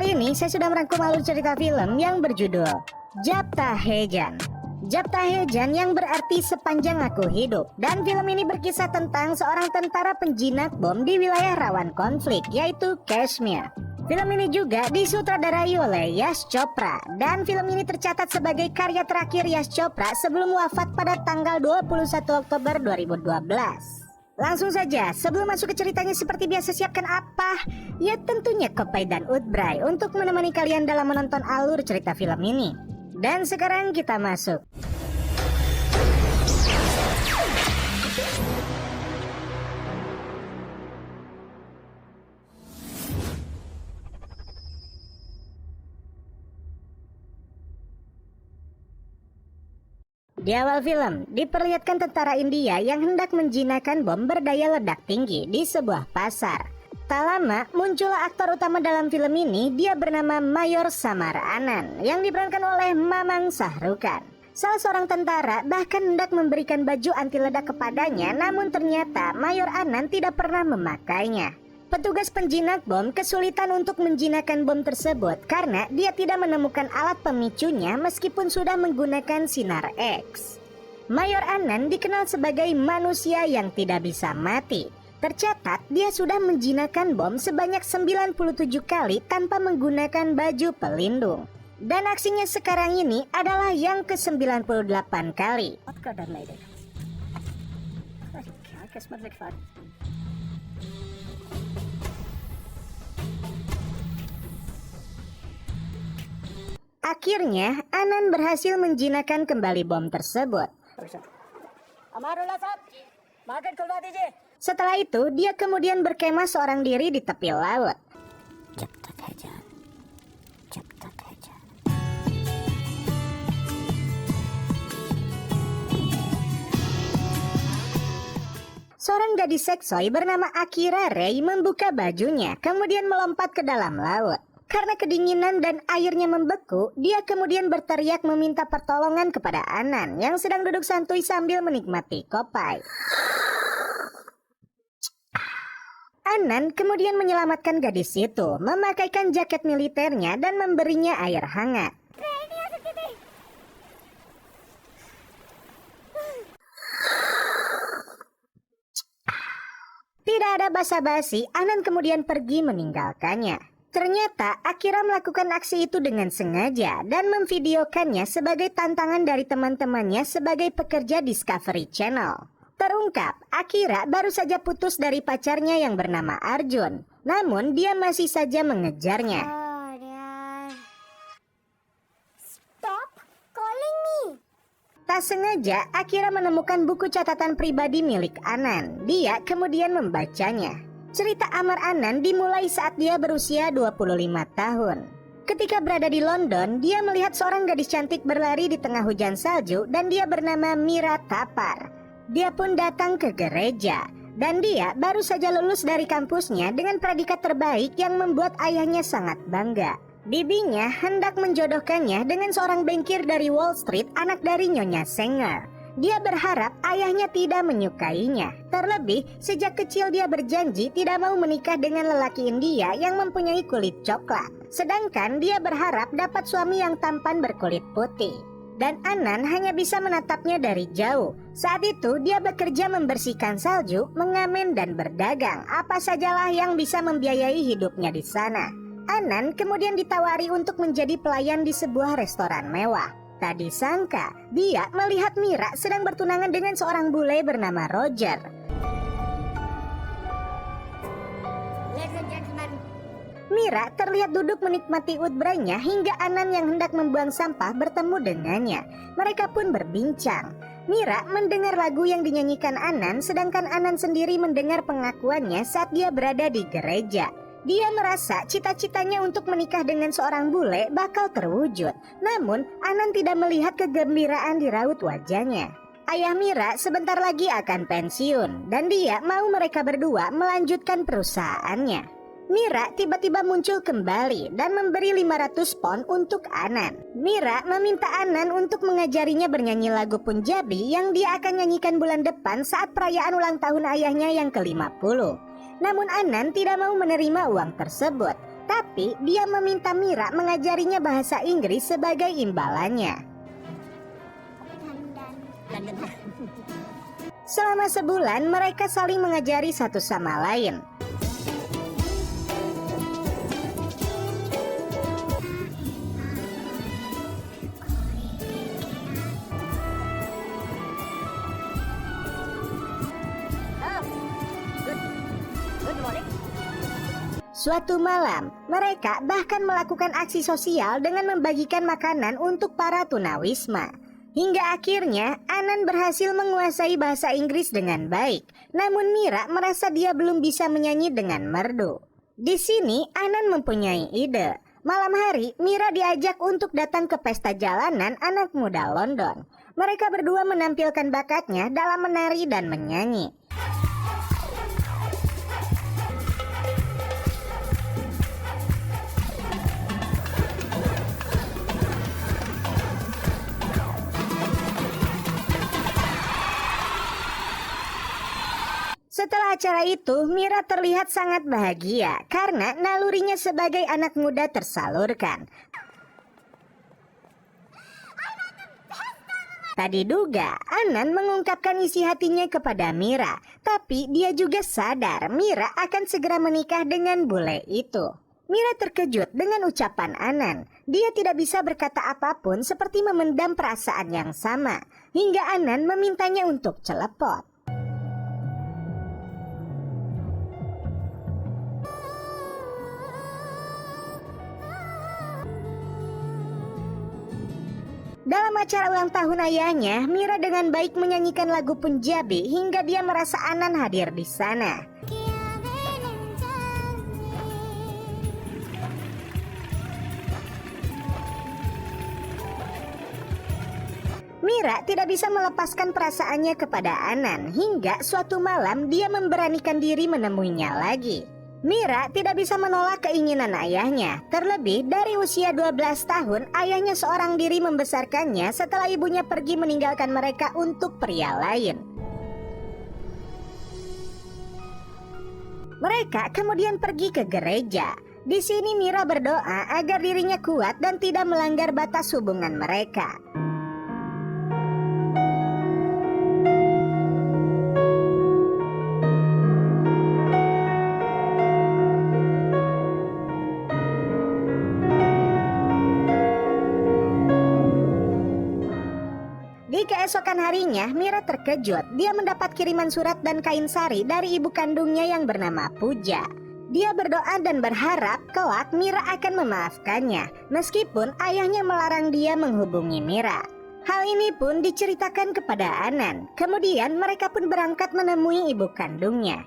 Kali ini saya sudah merangkum alur cerita film yang berjudul Japtahejan. Japtahejan yang berarti sepanjang aku hidup. Dan film ini berkisah tentang seorang tentara penjinak bom di wilayah rawan konflik, yaitu Kashmir. Film ini juga disutradarai oleh Yash Chopra. Dan film ini tercatat sebagai karya terakhir Yash Chopra sebelum wafat pada tanggal 21 Oktober 2012. Langsung saja, sebelum masuk ke ceritanya seperti biasa siapkan apa? Ya tentunya Kopai dan Udbray untuk menemani kalian dalam menonton alur cerita film ini. Dan sekarang kita masuk. Di awal film, diperlihatkan tentara India yang hendak menjinakkan bom berdaya ledak tinggi di sebuah pasar. Tak lama, muncullah aktor utama dalam film ini, dia bernama Mayor Samar Anand, yang diperankan oleh Mamang Shahrukan. Salah seorang tentara bahkan hendak memberikan baju anti ledak kepadanya, namun ternyata Mayor Anand tidak pernah memakainya. Petugas penjinak bom kesulitan untuk menjinakkan bom tersebut karena dia tidak menemukan alat pemicunya meskipun sudah menggunakan sinar X. Mayor Anand dikenal sebagai manusia yang tidak bisa mati. Tercatat dia sudah menjinakkan bom sebanyak 97 kali tanpa menggunakan baju pelindung. Dan aksinya sekarang ini adalah yang ke-98 kali. Akhirnya, Anand berhasil menjinakkan kembali bom tersebut. Setelah itu, dia kemudian berkemah seorang diri di tepi laut. Seorang gadis seksoi bernama Akira Rei membuka bajunya, kemudian melompat ke dalam laut. Karena kedinginan dan airnya membeku, dia kemudian berteriak meminta pertolongan kepada Anand yang sedang duduk santuy sambil menikmati kopai. Anand kemudian menyelamatkan gadis itu, memakaikan jaket militernya dan memberinya air hangat. Tidak ada basa-basi, Anand kemudian pergi meninggalkannya. Ternyata Akira melakukan aksi itu dengan sengaja dan memvideokannya sebagai tantangan dari teman-temannya sebagai pekerja Discovery Channel. Terungkap, Akira baru saja putus dari pacarnya yang bernama Arjun. Namun dia masih saja mengejarnya. Stop calling me. Tak sengaja, Akira menemukan buku catatan pribadi milik Anand. Dia kemudian membacanya. Cerita Amar Anand dimulai saat dia berusia 25 tahun. Ketika berada di London, dia melihat seorang gadis cantik berlari di tengah hujan salju dan dia bernama Mira Thapar. Dia pun datang ke gereja dan dia baru saja lulus dari kampusnya dengan predikat terbaik yang membuat ayahnya sangat bangga. Bibinya hendak menjodohkannya dengan seorang bankir dari Wall Street, anak dari Nyonya Sanger. Dia berharap ayahnya tidak menyukainya. Terlebih, sejak kecil dia berjanji tidak mau menikah dengan lelaki India yang mempunyai kulit coklat. Sedangkan dia berharap dapat suami yang tampan berkulit putih. Dan Anand hanya bisa menatapnya dari jauh. Saat itu dia bekerja membersihkan salju, mengamen dan berdagang. Apa sajalah yang bisa membiayai hidupnya di sana. Anand kemudian ditawari untuk menjadi pelayan di sebuah restoran mewah. Tak disangka, dia melihat Mira sedang bertunangan dengan seorang bule bernama Roger. Mira terlihat duduk menikmati udbranya hingga Anand yang hendak membuang sampah bertemu dengannya. Mereka pun berbincang. Mira mendengar lagu yang dinyanyikan Anand, sedangkan Anand sendiri mendengar pengakuannya saat dia berada di gereja. Dia merasa cita-citanya untuk menikah dengan seorang bule bakal terwujud. Namun, Anand tidak melihat kegembiraan di raut wajahnya. Ayah Mira sebentar lagi akan pensiun dan dia mau mereka berdua melanjutkan perusahaannya. Mira tiba-tiba muncul kembali dan memberi 500 pound untuk Anand. Mira meminta Anand untuk mengajarinya bernyanyi lagu Punjabi yang dia akan nyanyikan bulan depan saat perayaan ulang tahun ayahnya yang ke-50. Namun Anand tidak mau menerima uang tersebut. Tapi dia meminta Mira mengajarinya bahasa Inggris sebagai imbalannya. Selama sebulan mereka saling mengajari satu sama lain. Suatu malam, mereka bahkan melakukan aksi sosial dengan membagikan makanan untuk para tunawisma. Hingga akhirnya, Anan berhasil menguasai bahasa Inggris dengan baik. Namun Mira merasa dia belum bisa menyanyi dengan merdu. Di sini, Anan mempunyai ide. Malam hari, Mira diajak untuk datang ke pesta jalanan anak muda London. Mereka berdua menampilkan bakatnya dalam menari dan menyanyi. Setelah acara itu, Mira terlihat sangat bahagia karena nalurinya sebagai anak muda tersalurkan. Tadi diduga, Anan mengungkapkan isi hatinya kepada Mira, tapi dia juga sadar Mira akan segera menikah dengan bule itu. Mira terkejut dengan ucapan Anan. Dia tidak bisa berkata apapun seperti memendam perasaan yang sama, hingga Anan memintanya untuk celepot. Dalam acara ulang tahun ayahnya, Mira dengan baik menyanyikan lagu Punjabi hingga dia merasa Anan hadir di sana. Mira tidak bisa melepaskan perasaannya kepada Anan hingga suatu malam dia memberanikan diri menemuinya lagi. Mira tidak bisa menolak keinginan ayahnya. Terlebih dari usia 12 tahun, ayahnya seorang diri membesarkannya setelah ibunya pergi meninggalkan mereka untuk pria lain. Mereka kemudian pergi ke gereja. Di sini Mira berdoa agar dirinya kuat dan tidak melanggar batas hubungan mereka. Di keesokan harinya, Mira terkejut. Dia mendapat kiriman surat dan kain sari dari ibu kandungnya yang bernama Puja. Dia berdoa dan berharap kelak Mira akan memaafkannya, meskipun ayahnya melarang dia menghubungi Mira. Hal ini pun diceritakan kepada Anan. Kemudian mereka pun berangkat menemui ibu kandungnya.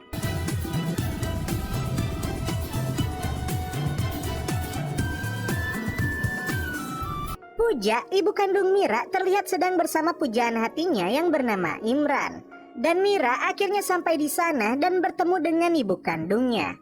Puja, ibu kandung Mira, terlihat sedang bersama pujaan hatinya yang bernama Imran. Dan Mira akhirnya sampai di sana dan bertemu dengan ibu kandungnya.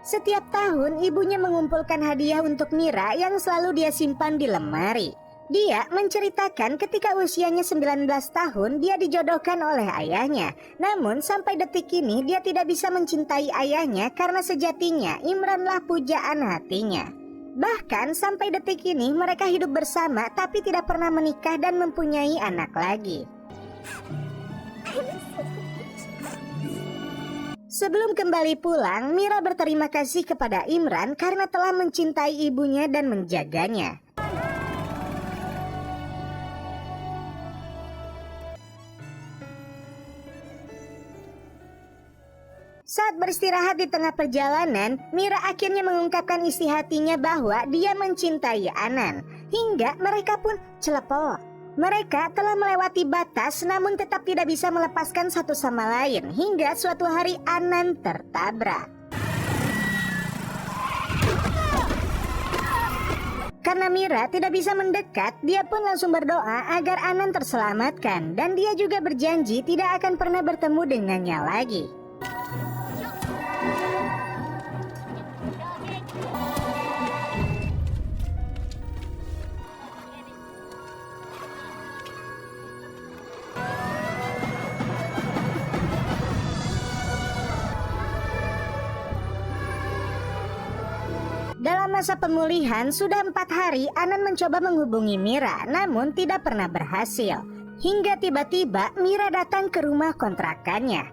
Setiap tahun ibunya mengumpulkan hadiah untuk Mira yang selalu dia simpan di lemari. Dia menceritakan ketika usianya 19 tahun dia dijodohkan oleh ayahnya. Namun sampai detik ini dia tidak bisa mencintai ayahnya karena sejatinya Imranlah pujaan hatinya. Bahkan sampai detik ini mereka hidup bersama tapi tidak pernah menikah dan mempunyai anak lagi. Sebelum kembali pulang, Mira berterima kasih kepada Imran karena telah mencintai ibunya dan menjaganya. Saat beristirahat di tengah perjalanan, Mira akhirnya mengungkapkan isi hatinya bahwa dia mencintai Anan. Hingga mereka pun celepok. Mereka telah melewati batas namun tetap tidak bisa melepaskan satu sama lain. Hingga suatu hari Anan tertabrak. Karena Mira tidak bisa mendekat, dia pun langsung berdoa agar Anan terselamatkan. Dan dia juga berjanji tidak akan pernah bertemu dengannya lagi. masa pemulihan sudah 4 hari Anan mencoba menghubungi Mira, namun tidak pernah berhasil. Hingga tiba-tiba Mira datang ke rumah kontrakannya.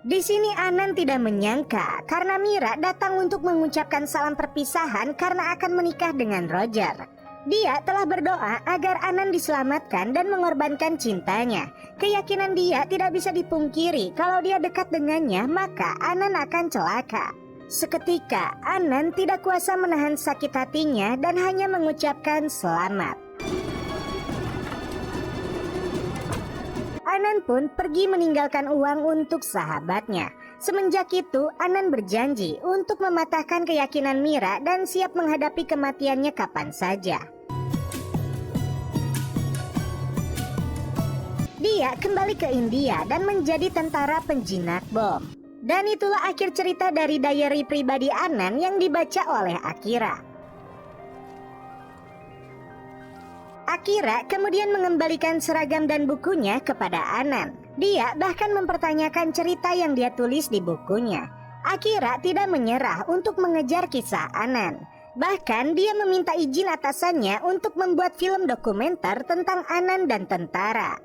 Di sini Anan tidak menyangka karena Mira datang untuk mengucapkan salam perpisahan karena akan menikah dengan Roger. Dia telah berdoa agar Anan diselamatkan dan mengorbankan cintanya. Keyakinan dia tidak bisa dipungkiri, kalau dia dekat dengannya maka Anan akan celaka. Seketika Anan tidak kuasa menahan sakit hatinya dan hanya mengucapkan selamat. Anan pun pergi meninggalkan uang untuk sahabatnya. Semenjak itu Anan berjanji untuk mematahkan keyakinan Mira dan siap menghadapi kematiannya kapan saja. Dia kembali ke India dan menjadi tentara penjinak bom. Dan itulah akhir cerita dari diary pribadi Anan yang dibaca oleh Akira. Akira kemudian mengembalikan seragam dan bukunya kepada Anan. Dia bahkan mempertanyakan cerita yang dia tulis di bukunya. Akira tidak menyerah untuk mengejar kisah Anan. Bahkan dia meminta izin atasannya untuk membuat film dokumenter tentang Anan dan tentara.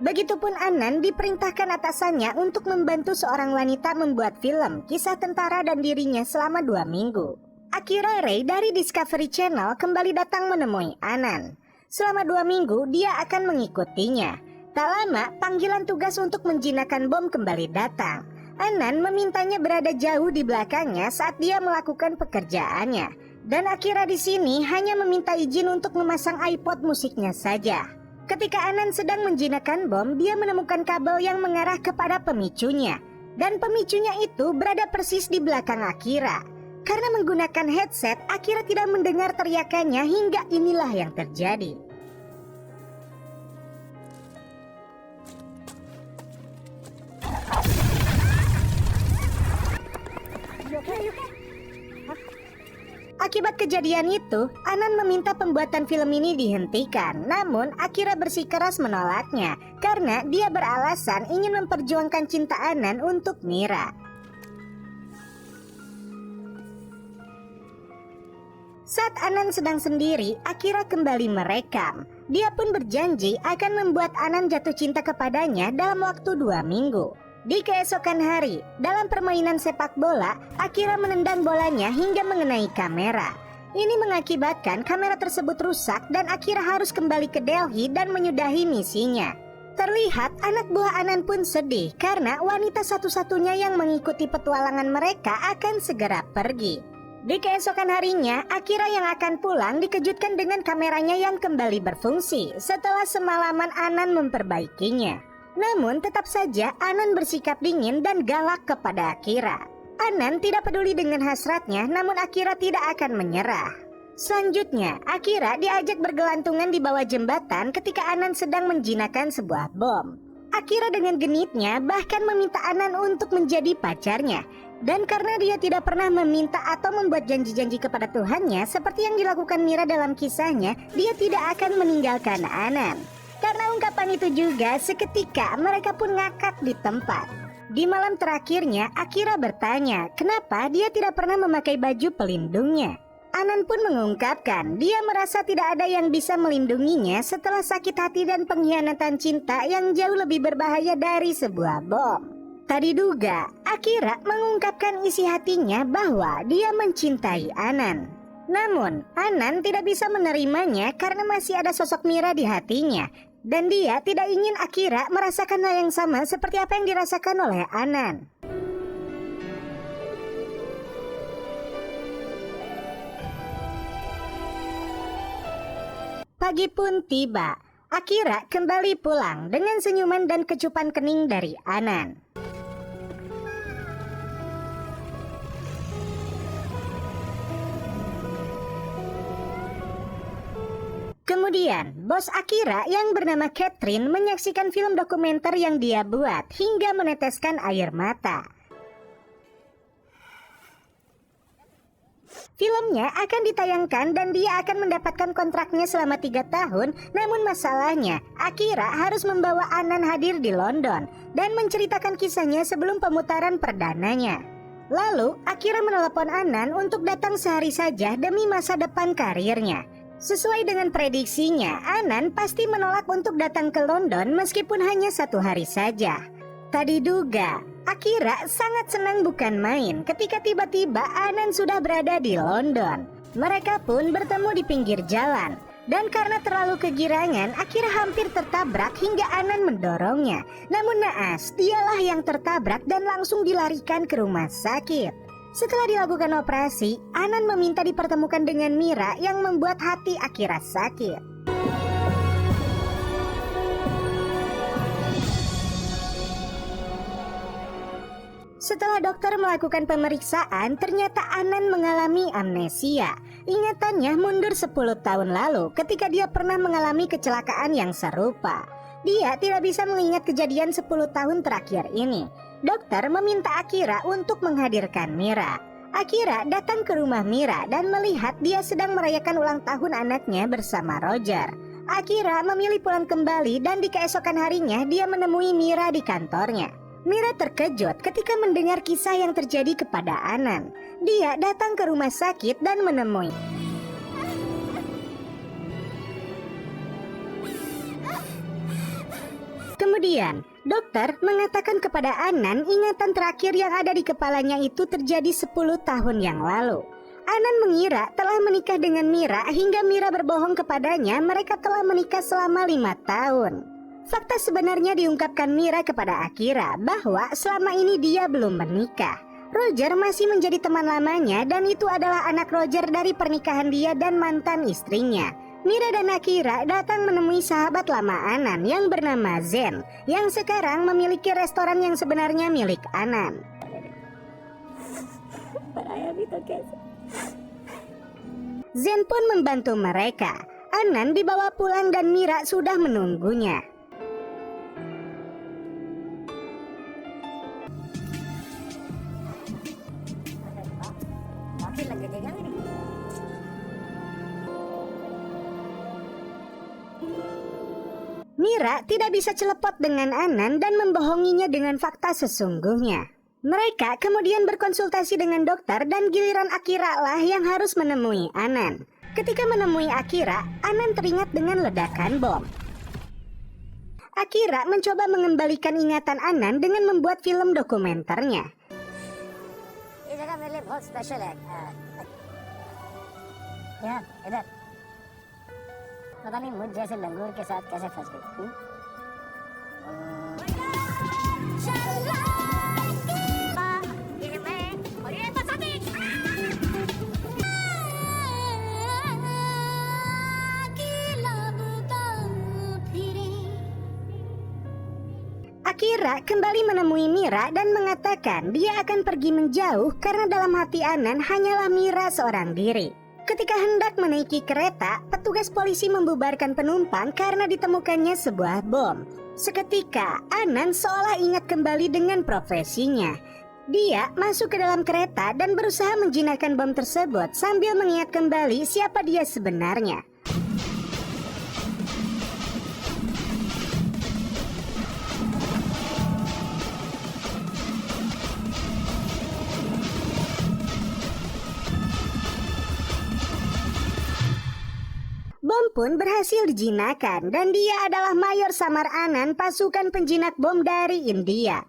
Begitupun Anan diperintahkan atasannya untuk membantu seorang wanita membuat film kisah tentara dan dirinya selama 2 minggu. Akira Ray dari Discovery Channel kembali datang menemui Anan. Selama 2 minggu dia akan mengikutinya. Tak lama panggilan tugas untuk menjinakkan bom kembali datang. Anan memintanya berada jauh di belakangnya saat dia melakukan pekerjaannya. Dan Akira di sini hanya meminta izin untuk memasang iPod musiknya saja. Ketika Anan sedang menjinakkan bom, dia menemukan kabel yang mengarah kepada pemicunya. Dan pemicunya itu berada persis di belakang Akira. Karena menggunakan headset, Akira tidak mendengar teriakannya hingga inilah yang terjadi. Akibat kejadian itu, Anan meminta pembuatan film ini dihentikan. Namun, Akira bersikeras menolaknya karena dia beralasan ingin memperjuangkan cinta Anan untuk Mira. Saat Anan sedang sendiri, Akira kembali merekam. Dia pun berjanji akan membuat Anan jatuh cinta kepadanya dalam waktu 2 minggu. Di keesokan hari, dalam permainan sepak bola, Akira menendang bolanya hingga mengenai kamera. Ini mengakibatkan kamera tersebut rusak dan Akira harus kembali ke Delhi dan menyudahi misinya. Terlihat anak buah Anan pun sedih karena wanita satu-satunya yang mengikuti petualangan mereka akan segera pergi. Di keesokan harinya, Akira yang akan pulang dikejutkan dengan kameranya yang kembali berfungsi setelah semalaman Anan memperbaikinya. Namun tetap saja Anan bersikap dingin dan galak kepada Akira. Anan tidak peduli dengan hasratnya, namun Akira tidak akan menyerah. Selanjutnya, Akira diajak bergelantungan di bawah jembatan ketika Anan sedang menjinakkan sebuah bom. Akira dengan genitnya bahkan meminta Anan untuk menjadi pacarnya. Dan karena dia tidak pernah meminta atau membuat janji-janji kepada Tuhannya seperti yang dilakukan Mira dalam kisahnya, dia tidak akan meninggalkan Anan. Karena ungkapan itu juga, seketika mereka pun ngakak di tempat. Di malam terakhirnya, Akira bertanya kenapa dia tidak pernah memakai baju pelindungnya. Anan pun mengungkapkan dia merasa tidak ada yang bisa melindunginya setelah sakit hati dan pengkhianatan cinta yang jauh lebih berbahaya dari sebuah bom. Tak diduga, Akira mengungkapkan isi hatinya bahwa dia mencintai Anan. Namun, Anan tidak bisa menerimanya karena masih ada sosok Mira di hatinya. Dan dia tidak ingin Akira merasakan hal yang sama seperti apa yang dirasakan oleh Anan. Pagi pun tiba. Akira kembali pulang dengan senyuman dan kecupan kening dari Anan. Kemudian, bos Akira yang bernama Catherine menyaksikan film dokumenter yang dia buat hingga meneteskan air mata. Filmnya akan ditayangkan dan dia akan mendapatkan kontraknya selama 3 tahun. Namun masalahnya, Akira harus membawa Anan hadir di London dan menceritakan kisahnya sebelum pemutaran perdananya. Lalu, Akira menelepon Anan untuk datang sehari saja demi masa depan karirnya. Sesuai dengan prediksinya, Anan pasti menolak untuk datang ke London meskipun hanya 1 hari saja. Tak diduga, Akira sangat senang bukan main ketika tiba-tiba Anan sudah berada di London. Mereka pun bertemu di pinggir jalan. Dan karena terlalu kegirangan, Akira hampir tertabrak hingga Anan mendorongnya. Namun naas, dialah yang tertabrak dan langsung dilarikan ke rumah sakit. Setelah dilakukan operasi, Anan meminta dipertemukan dengan Mira yang membuat hati Akira sakit. Setelah dokter melakukan pemeriksaan, ternyata Anan mengalami amnesia. Ingatannya mundur 10 tahun lalu ketika dia pernah mengalami kecelakaan yang serupa. Dia tidak bisa mengingat kejadian 10 tahun terakhir ini. Dokter meminta Akira untuk menghadirkan Mira. Akira datang ke rumah Mira dan melihat dia sedang merayakan ulang tahun anaknya bersama Roger. Akira memilih pulang kembali dan di keesokan harinya dia menemui Mira di kantornya. Mira terkejut ketika mendengar kisah yang terjadi kepada Anan. Dia datang ke rumah sakit dan menemui. Kemudian, dokter mengatakan kepada Anan ingatan terakhir yang ada di kepalanya itu terjadi 10 tahun yang lalu. Anan mengira telah menikah dengan Mira hingga Mira berbohong kepadanya mereka telah menikah selama 5 tahun. Fakta sebenarnya diungkapkan Mira kepada Akira bahwa selama ini dia belum menikah. Roger masih menjadi teman lamanya dan itu adalah anak Roger dari pernikahan dia dan mantan istrinya. Mira dan Akira datang menemui sahabat lama Anan yang bernama Zen, yang sekarang memiliki restoran yang sebenarnya milik Anan. Zen pun membantu mereka. Anan dibawa pulang dan Mira sudah menunggunya. Mira tidak bisa celepot dengan Anan dan membohonginya dengan fakta sesungguhnya. Mereka kemudian berkonsultasi dengan dokter dan giliran Akira lah yang harus menemui Anan. Ketika menemui Akira, Anan teringat dengan ledakan bom. Akira mencoba mengembalikan ingatan Anan dengan membuat film dokumenternya. ये जगह मेरे लिए बहुत स्पेशल है यहाँ इधर पता नहीं मुझ जैसे लंगूर के साथ कैसे फंस गई Akira kembali menemui Mira dan mengatakan dia akan pergi menjauh karena dalam hati Anan hanyalah Mira seorang diri. Ketika hendak menaiki kereta, petugas polisi membubarkan penumpang karena ditemukannya sebuah bom. Seketika, Anan seolah ingat kembali dengan profesinya. Dia masuk ke dalam kereta dan berusaha menjinakkan bom tersebut sambil mengingat kembali siapa dia sebenarnya. Bom pun berhasil dijinakkan dan dia adalah Mayor Samar Anan, pasukan penjinak bom dari India.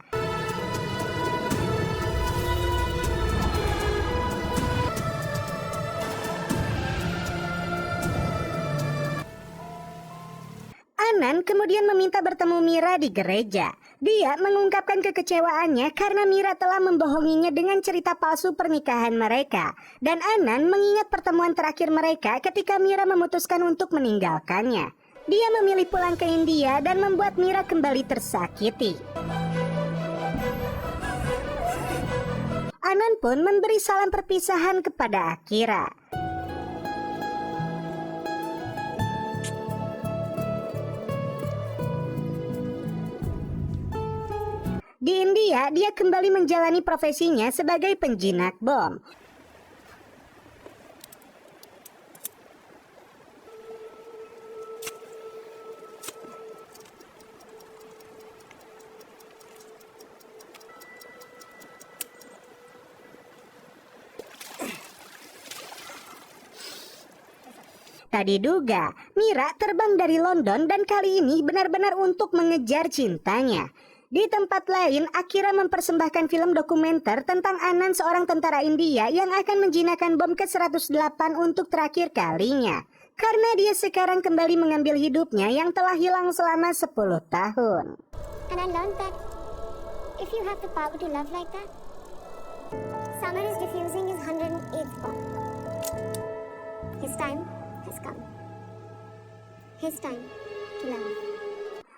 Anan kemudian meminta bertemu Mira di gereja. Dia mengungkapkan kekecewaannya karena Mira telah membohonginya dengan cerita palsu pernikahan mereka. Dan Anan mengingat pertemuan terakhir mereka ketika Mira memutuskan untuk meninggalkannya. Dia memilih pulang ke India dan membuat Mira kembali tersakiti. Anan pun memberi salam perpisahan kepada Akira. Di India, dia kembali menjalani profesinya sebagai penjinak bom. Tak diduga, Mira terbang dari London dan kali ini benar-benar untuk mengejar cintanya. Di tempat lain, Akira mempersembahkan film dokumenter tentang Anand, seorang tentara India yang akan menjinakkan bom ke-108 untuk terakhir kalinya. Karena dia sekarang kembali mengambil hidupnya yang telah hilang selama 10 tahun. And I learned that if you have the power to love like that, Samar is defusing his 108th bomb. His time has come. His time to love.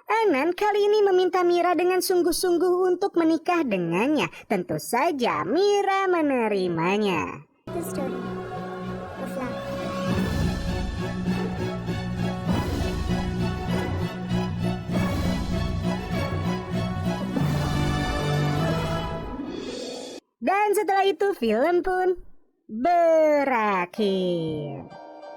Anand kali ini meminta Mira dengan sungguh-sungguh untuk menikah dengannya. Tentu saja Mira menerimanya. The story of love. Dan setelah itu film pun berakhir.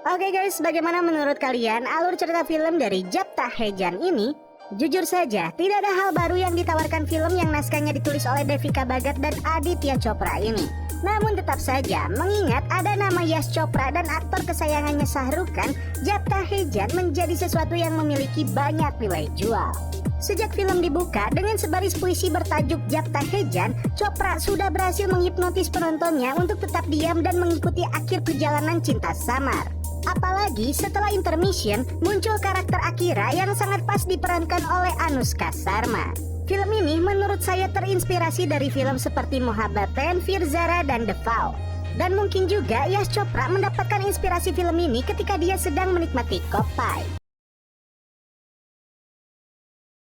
Oke guys, bagaimana menurut kalian alur cerita film dari Japta Hejan ini? Jujur saja, tidak ada hal baru yang ditawarkan film yang naskahnya ditulis oleh Devika Bhagat dan Aditya Chopra ini. Namun tetap saja, mengingat ada nama Yash Chopra dan aktor kesayangannya Shah Rukh Khan, Japta Hejan menjadi sesuatu yang memiliki banyak nilai jual. Sejak film dibuka dengan sebaris puisi bertajuk Japta Hejan, Chopra sudah berhasil menghipnotis penontonnya untuk tetap diam dan mengikuti akhir perjalanan cinta Samar. Apalagi setelah intermission muncul karakter Akira yang sangat pas diperankan oleh Anushka Sharma. Film ini menurut saya terinspirasi dari film seperti Mohabbaten, Veer Zara, dan The Vow. Dan mungkin juga Yash Chopra mendapatkan inspirasi film ini ketika dia sedang menikmati kopai.